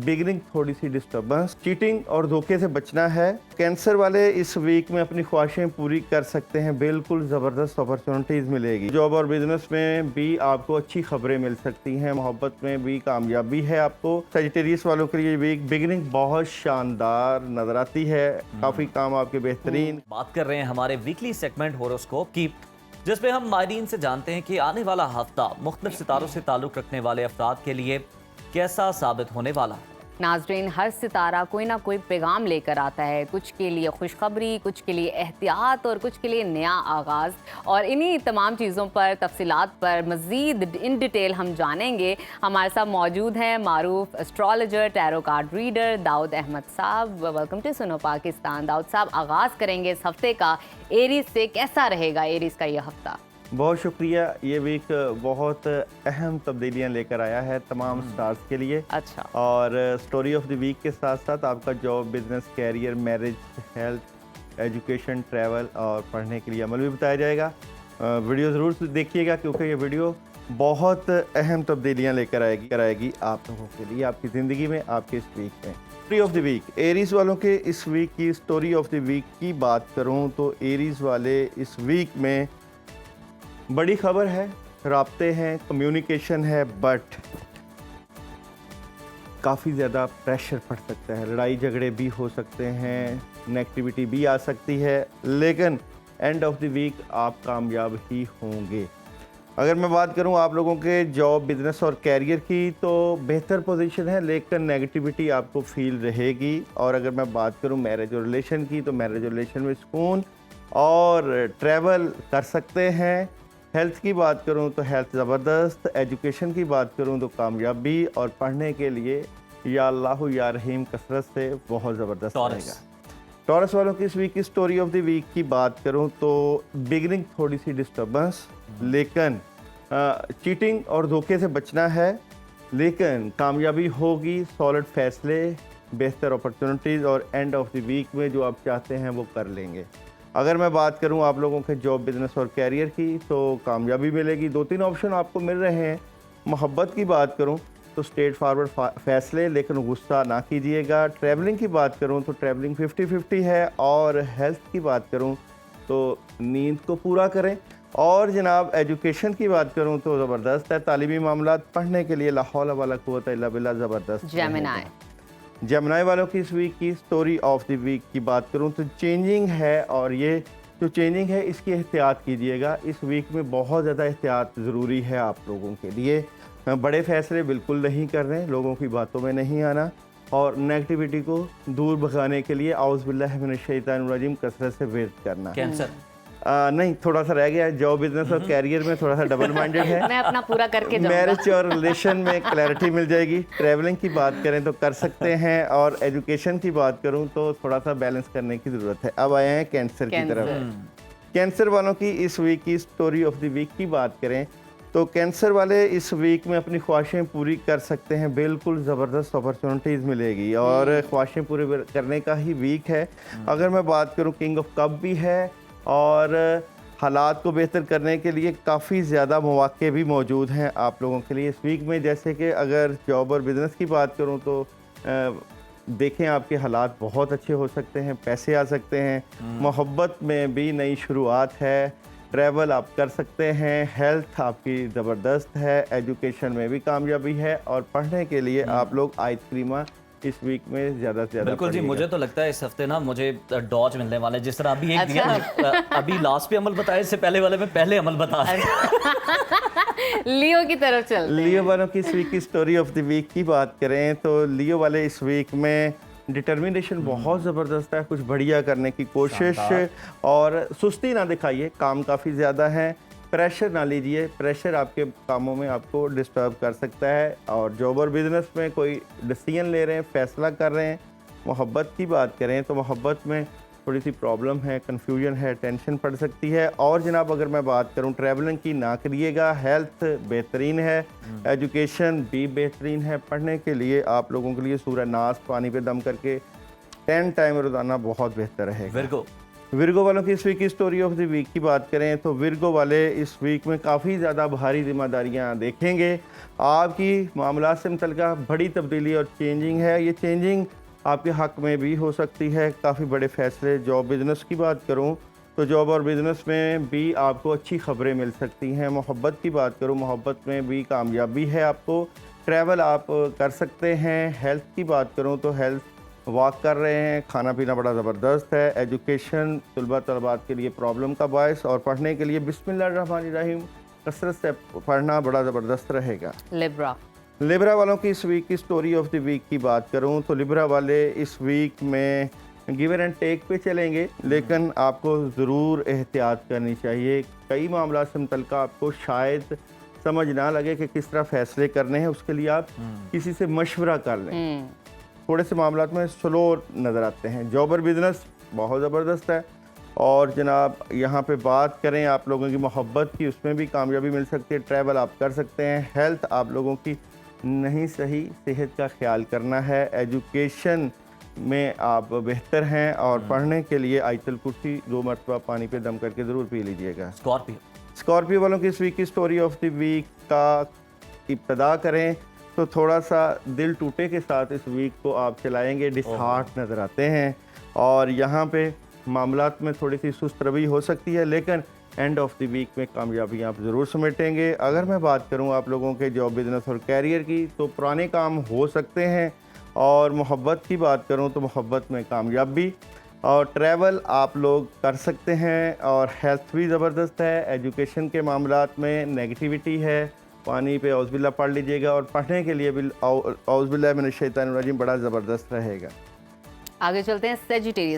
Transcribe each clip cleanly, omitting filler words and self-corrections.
Beginning थोड़ी सी disturbance, cheating और धोखे से बचना है। कैंसर वाले इस वीक में अपनी ख्वाहिशें पूरी कर सकते हैं, बिल्कुल ज़बरदस्त अपॉर्चुनिटीज़ मिलेगी। जॉब और बिजनेस में भी आपको अच्छी खबरें मिल सकती हैं, मोहब्बत में भी कामयाबी है आपको। सजिटेरियस वालों के लिए वीक बिगिनिंग बहुत शानदार नजर आती है, काफ़ी काम आपके बेहतरीन। बात कर रहे हैं हमारे वीकली सेगमेंट होरोस्कोप की, जिसमें हम माहिरीन से जानते हैं कि आने वाला हफ्ता मुख्तलिफ सितारों से ताल्लुक रखने वाले अफराद के लिए कैसा साबित होने वाला है। नाज़रीन, हर सितारा कोई ना कोई पैगाम लेकर आता है, कुछ के लिए खुशखबरी, कुछ के लिए एहतियात और कुछ के लिए नया आगाज़। और इन्हीं तमाम चीज़ों पर, तफसीलात पर मज़ीद इन डिटेल हम जानेंगे। हमारे साथ मौजूद हैं मारूफ astrologer, tarot card reader Dawood Ahmad साहब। वेलकम टू सुनो पाकिस्तान। दाऊद साहब, आगाज़ करेंगे इस हफ्ते का एरीज से। कैसा रहेगा एरीज का ये हफ्ता? बहुत शुक्रिया। ये वीक बहुत अहम तब्दीलियां लेकर आया है तमाम स्टार्स के लिए। अच्छा। और स्टोरी ऑफ द वीक के साथ साथ आपका job, business, career, marriage, health, education, travel और पढ़ने के लिए अमल भी बताया जाएगा। वीडियो ज़रूर देखिएगा क्योंकि ये वीडियो बहुत अहम तब्दीलियां लेकर आएगी आप लोगों के लिए, आपकी ज़िंदगी में, आपके इस वीक में। Story of the week, Aries वालों के इस वीक की स्टोरी ऑफ द वीक की बात करूँ तो एरीज वाले इस वीक में बड़ी खबर है, राब्ते हैं, कम्युनिकेशन है, बट काफ़ी ज़्यादा प्रेशर पड़ सकता है, लड़ाई झगड़े भी हो सकते हैं, नेगेटिविटी भी आ सकती है, लेकिन एंड ऑफ द वीक आप कामयाब ही होंगे। अगर मैं बात करूं आप लोगों के जॉब, बिजनेस और कैरियर की तो बेहतर पोजीशन है, लेकिन नेगेटिविटी आपको फील रहेगी। और अगर मैं बात करूं मैरिज और रिलेशन की तो मैरिज और रिलेशन में सुकून और ट्रैवल कर सकते हैं। हेल्थ की बात करूं तो हेल्थ ज़बरदस्त, एजुकेशन की बात करूं तो कामयाबी, और पढ़ने के लिए या अल्लाह या रहीम कसरत से बहुत ज़बरदस्त रहेगा। टॉरस वालों की इस वीक की स्टोरी ऑफ द वीक की बात करूं तो बिगिनिंग थोड़ी सी डिस्टर्बेंस, लेकिन चीटिंग और धोखे से बचना है, लेकिन कामयाबी होगी, सॉलिड फैसले, बेहतर अपॉर्चुनिटीज़ और एंड ऑफ द वीक में जो आप चाहते हैं वो कर लेंगे। अगर मैं बात करूं आप लोगों के जॉब, बिजनेस और कैरियर की तो कामयाबी मिलेगी, 2-3 ऑप्शन आपको मिल रहे हैं। मोहब्बत की बात करूं तो स्ट्रेट फॉरवर्ड फैसले, लेकिन गुस्सा ना कीजिएगा। ट्रैवलिंग की बात करूं तो ट्रैवलिंग 50-50 है। और हेल्थ की बात करूं तो नींद को पूरा करें। और जनाब एजुकेशन की बात करूं तो ज़बरदस्त है, तालीमी मामलात, पढ़ने के लिए ला हौला वला कुव्वता इल्ला बिल्लाह ज़बरदस्त। जेमिनी वालों की इस वीक की स्टोरी ऑफ द वीक की बात करूं तो चेंजिंग है, और ये जो चेंजिंग है इसकी एहतियात कीजिएगा। इस वीक में बहुत ज़्यादा एहतियात ज़रूरी है आप लोगों के लिए। बड़े फैसले बिल्कुल नहीं कर रहे, लोगों की बातों में नहीं आना, और नेगेटिविटी को दूर भगाने के लिए औज़ु बिल्लाहि मिनश शैतानिर रजीम कसरत से विर्द करना। कैंसर नहीं, थोड़ा सा रह गया। जॉब, बिजनेस और कैरियर में थोड़ा सा डबल माइंडेड है। मैं अपना पूरा करके जाऊंगा। मैरिज और रिलेशन में क्लैरिटी मिल जाएगी। ट्रैवलिंग की बात करें तो कर सकते हैं, और एजुकेशन की बात करूं तो थोड़ा सा बैलेंस करने की ज़रूरत है। अब आए हैं कैंसर की तरफ। कैंसर वालों की इस वीक की स्टोरी ऑफ द वीक की बात करें तो कैंसर वाले इस वीक में अपनी ख्वाहिशें पूरी कर सकते हैं, बिल्कुल ज़बरदस्त अपॉर्चुनिटीज़ मिलेगी, और ख्वाहिशें पूरी करने का ही वीक है। अगर मैं बात करूँ किंग ऑफ कप भी है, और हालात को बेहतर करने के लिए काफ़ी ज़्यादा मौके भी मौजूद हैं आप लोगों के लिए इस वीक में। जैसे कि अगर जॉब और बिज़नेस की बात करूं तो देखें आपके हालात बहुत अच्छे हो सकते हैं, पैसे आ सकते हैं। मोहब्बत में भी नई शुरुआत है, ट्रैवल आप कर सकते हैं, हेल्थ आपकी ज़बरदस्त है, एजुकेशन में भी कामयाबी है, और पढ़ने के लिए आप लोग आइसक्रीमा इस वीक में ज़्यादा से ज़्यादा। बिल्कुल जी, मुझे तो लगता है इस हफ्ते ना मुझे डॉज मिलने वाले, जिस तरह अभी एक दिया ना, अभी लास्ट पे अमल बताया, इससे पहले वाले में पहले अमल बता लियो की तरफ चलते हैं। लियो वालों की इस वीक की स्टोरी ऑफ द वीक की बात करें तो लियो वाले इस वीक में डिटर्मिनेशन बहुत ज़बरदस्त है, कुछ बढ़िया करने की कोशिश, और सुस्ती ना दिखाइए, काम काफ़ी ज़्यादा है। प्रेशर ना लीजिए, प्रेशर आपके कामों में आपको डिस्टर्ब कर सकता है। और जॉब और बिजनेस में कोई डिसीजन ले रहे हैं, फैसला कर रहे हैं। मोहब्बत की बात करें तो मोहब्बत में थोड़ी सी प्रॉब्लम है, कन्फ्यूजन है, टेंशन पड़ सकती है। और जनाब अगर मैं बात करूं ट्रैवलिंग की, ना करिएगा। हेल्थ बेहतरीन है, एजुकेशन भी बेहतरीन है। पढ़ने के लिए आप लोगों के लिए सूरह नास पानी पे दम करके 10 टाइम रोज़ाना बहुत बेहतर है। विर्गो वालों की इस वीक की स्टोरी ऑफ द वीक की बात करें तो विर्गो वाले इस वीक में काफ़ी ज़्यादा भारी जिम्मेदारियां देखेंगे। आपकी मामलात से मुतल्लिका बड़ी तब्दीली और चेंजिंग है। ये चेंजिंग आपके हक़ में भी हो सकती है। काफ़ी बड़े फैसले, जॉब बिज़नेस की बात करूं तो जॉब और बिज़नेस में भी आपको अच्छी खबरें मिल सकती हैं। मोहब्बत की बात करूं, मोहब्बत में भी कामयाबी है आपको। ट्रैवल आप कर सकते हैं। हेल्थ की बात करूं तो हेल्थ वॉक कर रहे हैं, खाना पीना बड़ा ज़बरदस्त है। एजुकेशन तलबात के लिए प्रॉब्लम का बायस, और पढ़ने के लिए बिस्मिल्लाहिर्रहमानिर्रहीम कसरत से पढ़ना बड़ा ज़बरदस्त रहेगा। लिब्रा वालों की इस वीक की स्टोरी ऑफ द वीक की बात करूं तो लिब्रा वाले इस वीक में गिव एंड टेक पे चलेंगे, लेकिन आपको ज़रूर एहतियात करनी चाहिए। कई मामला से मुतल्लिका आपको शायद समझ ना लगे कि किस तरह फ़ैसले करने हैं, उसके लिए आप किसी से मशवरा कर लें। थोड़े से मामलात में स्लो नज़र आते हैं। जॉब और बिज़नेस बहुत ज़बरदस्त है। और जनाब यहाँ पे बात करें आप लोगों की मोहब्बत की, उसमें भी कामयाबी मिल सकती है। ट्रैवल आप कर सकते हैं। हेल्थ आप लोगों की नहीं सही, सेहत का ख्याल करना है। एजुकेशन में आप बेहतर हैं, और पढ़ने के लिए आयतल कुर्सी 2 मरतबा पानी पे दम करके ज़रूर पी लीजिएगा। स्कॉर्पियो वालों की इस वीक की स्टोरी ऑफ द वीक का इब्तदा करें तो थोड़ा सा दिल टूटे के साथ इस वीक को आप चलाएंगे। डिसहार्ट नज़र आते हैं, और यहाँ पे मामलात में थोड़ी सी सुस्त रवि हो सकती है, लेकिन एंड ऑफ द वीक में कामयाबी आप ज़रूर समेटेंगे। अगर मैं बात करूँ आप लोगों के जॉब बिज़नेस और कैरियर की, तो पुराने काम हो सकते हैं। और मोहब्बत की बात करूँ तो मोहब्बत में कामयाबी, और ट्रैवल आप लोग कर सकते हैं। और हेल्थ भी ज़बरदस्त है। एजुकेशन के मामलात में नेगेटिविटी है, पानी पे औज़बिल्ला पढ़ लीजिएगा। और पढ़ने के लिए भी औज़बिल्लाह मिनश्शैतानिर्रजीम बड़ा ज़बरदस्त रहेगा। आगे चलते हैं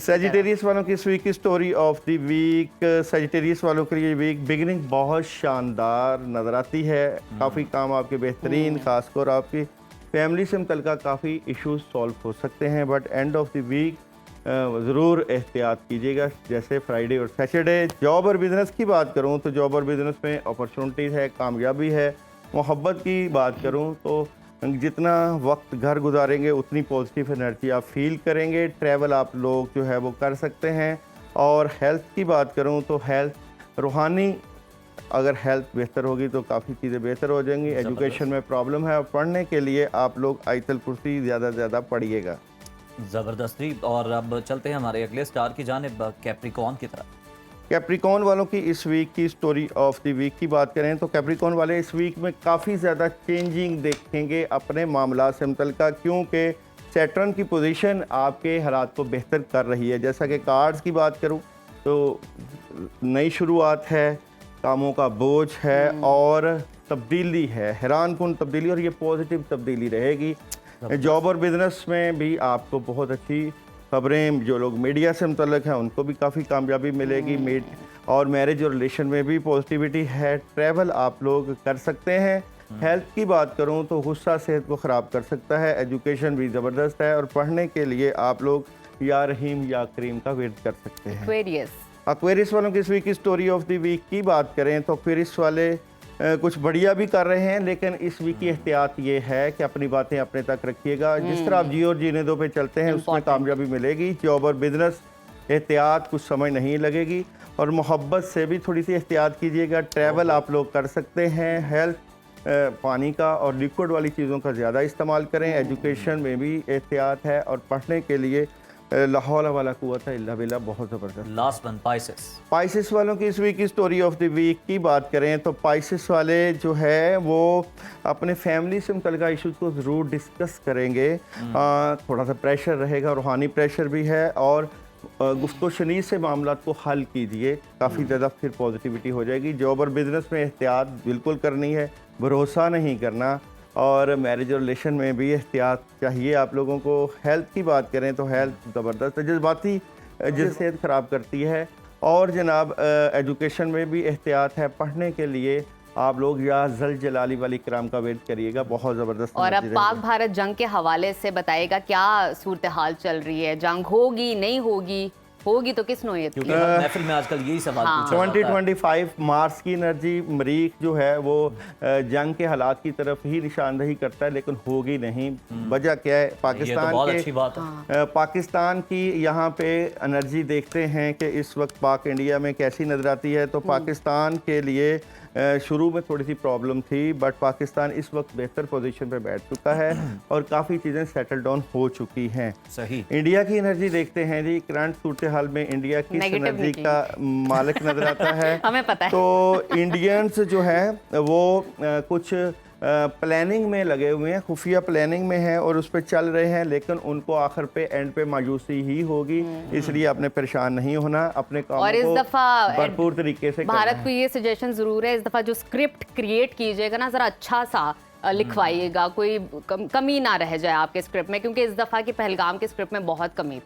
सेजिटेरियस वालों की इस वीक की story of the week. Sagittarius वालों के लिए वीक बिगिनिंग बहुत शानदार नज़र आती है। काफ़ी काम आपके बेहतरीन, ख़ासकर आपकी फैमिली से मुतल्लिका काफ़ी इश्यूज सॉल्व हो सकते हैं। But end of the week ज़रूर एहतियात कीजिएगा, जैसे फ्राइडे और सैटरडे। जॉब और बिज़नेस की बात करूँ तो जॉब और बिज़नेस में अपॉर्चुनिटीज़ है, कामयाबी है। मोहब्बत की बात करूँ तो जितना वक्त घर गुजारेंगे उतनी पॉजिटिव एनर्जी आप फील करेंगे। ट्रैवल आप लोग जो है वो कर सकते हैं। और हेल्थ की बात करूँ तो हेल्थ रूहानी, अगर हेल्थ बेहतर होगी तो काफ़ी चीज़ें बेहतर हो जाएंगी। एजुकेशन में प्रॉब्लम है, और पढ़ने के लिए आप लोग आयतल कुर्सी ज़्यादा से ज़्यादा पढ़िएगा। ज़बरदस्ती। और अब चलते हैं हमारे अगले स्टार की जानिब, कैप्रिकॉर्न की तरफ। कैप्रिकॉर्न वालों की इस वीक की स्टोरी ऑफ द वीक की बात करें तो कैप्रिकॉर्न वाले इस वीक में काफ़ी ज़्यादा चेंजिंग देखेंगे अपने मामला से मुतल्लिका, क्योंकि सैटर्न की पोजीशन आपके हालात को बेहतर कर रही है। जैसा कि कार्ड्स की बात करूं तो नई शुरुआत है, कामों का बोझ है, और तब्दीली है, हैरान कुन तब्दीली, और ये पॉजिटिव तब्दीली रहेगी। जॉब और बिज़नेस में भी आपको बहुत अच्छी खबरें, जो लोग मीडिया से मुतल्लिक हैं उनको भी काफ़ी कामयाबी मिलेगी। और मैरिज और रिलेशन में भी पॉजिटिविटी है। ट्रैवल आप लोग कर सकते हैं। हेल्थ की बात करूं तो गुस्सा सेहत को ख़राब कर सकता है। एजुकेशन भी ज़बरदस्त है, और पढ़ने के लिए आप लोग या रहीम या करीम का वेट कर सकते हैं। एक्वेरियस वालों की इस वीक की स्टोरी ऑफ द वीक की बात करें तो एक्वेरियस वाले कुछ बढ़िया भी कर रहे हैं, लेकिन इस वीक की एहतियात ये है कि अपनी बातें अपने तक रखिएगा। जिस तरह आप जियो और जीने दो पे चलते हैं उसमें कामयाबी मिलेगी। जॉब और बिज़नेस एहतियात कुछ समय नहीं लगेगी, और मोहब्बत से भी थोड़ी सी एहतियात कीजिएगा। ट्रैवल आप लोग कर सकते हैं। हेल्थ पानी का और लिक्विड वाली चीज़ों का ज़्यादा इस्तेमाल करें। एजुकेशन में भी एहतियात है, और पढ़ने के लिए ला हौला वला कुव्वता इल्ला बिल्लाह बहुत ज़बरदस्त। लास्ट वन पाइसेस वालों की इस वीक की स्टोरी ऑफ द वीक की बात करें तो पाइसेस वाले जो है वो अपने फैमिली से मुतल्लिका इशूज़ को ज़रूर डिस्कस करेंगे। थोड़ा सा प्रेशर रहेगा, रूहानी प्रेशर भी है, और गुफ्तो शनीद से मामलात को हल कीजिए, काफ़ी ज़्यादा फिर पॉजिटिविटी हो जाएगी। जॉब और बिज़नेस में एहतियात बिल्कुल करनी है, भरोसा नहीं करना। और मैरिज और रिलेशन में भी एहतियात चाहिए आप लोगों को। हेल्थ की बात करें तो हेल्थ ज़बरदस्त है, जज्बाती सेहत ख़राब करती है। और जनाब एजुकेशन में भी एहतियात है। पढ़ने के लिए आप लोग या जल जलाली वाली कराम का वेट करिएगा, बहुत ज़बरदस्त। और अब पाक भारत जंग के हवाले से बताइएगा, क्या सूरत हाल चल रही है? जंग होगी नहीं होगी? होगी तो किस नोयत क्योंकि की? हर महफिल में आजकल यही सवाल हाँ। पूछा जाता है। 2025 मार्स की एनर्जी मरीख जो है वो जंग के हालात की तरफ ही निशानदही करता है, लेकिन होगी नहीं। वजह क्या है? ये तो पाकिस्तान बहुत के अच्छी बात है। पाकिस्तान की यहाँ पे एनर्जी देखते हैं कि इस वक्त पाक इंडिया में कैसी नज़र आती है। तो पाकिस्तान के लिए शुरू में थोड़ी सी प्रॉब्लम थी, बट पाकिस्तान इस वक्त बेहतर पोजीशन पे बैठ चुका है और काफ़ी चीज़ें सेटल डाउन हो चुकी हैं। सही। इंडिया की एनर्जी देखते हैं जी। करंट सूरत हाल में इंडिया किस Negative एनर्जी निकली। का मालिक नजर आता है? हमें पता है। तो इंडियंस जो हैं वो कुछ प्लानिंग में लगे हुए हैं, खुफिया प्लानिंग में हैं और उस पर चल रहे हैं, लेकिन उनको आखिर पे एंड पे मायूसी ही होगी। इसलिए आपने परेशान नहीं होना, अपने कामों और इस को दफा भरपूर तरीके से करना भारत है। को ये सजेशन जरूर है, इस दफा जो स्क्रिप्ट क्रिएट कीजिएगा ना, जरा अच्छा सा लिखवाइएगा, कोई कमी ना रह जाए आपके स्क्रिप्ट में, क्योंकि इस दफा की पहलगाम के स्क्रिप्ट में बहुत कमी थी।